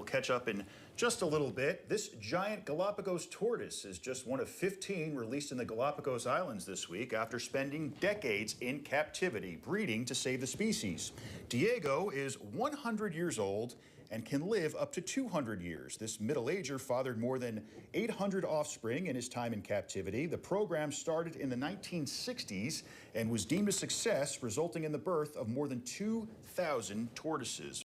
catch up in just a little bit. This giant Galapagos tortoise is just one of 15 released in the Galapagos Islands this week after spending decades in captivity, breeding to save the species. Diego is 100 years old and can live up to 200 years. This middle-ager fathered more than 800 offspring in his time in captivity. The program started in the 1960s and was deemed a success, resulting in the birth of more than 2,000 tortoises.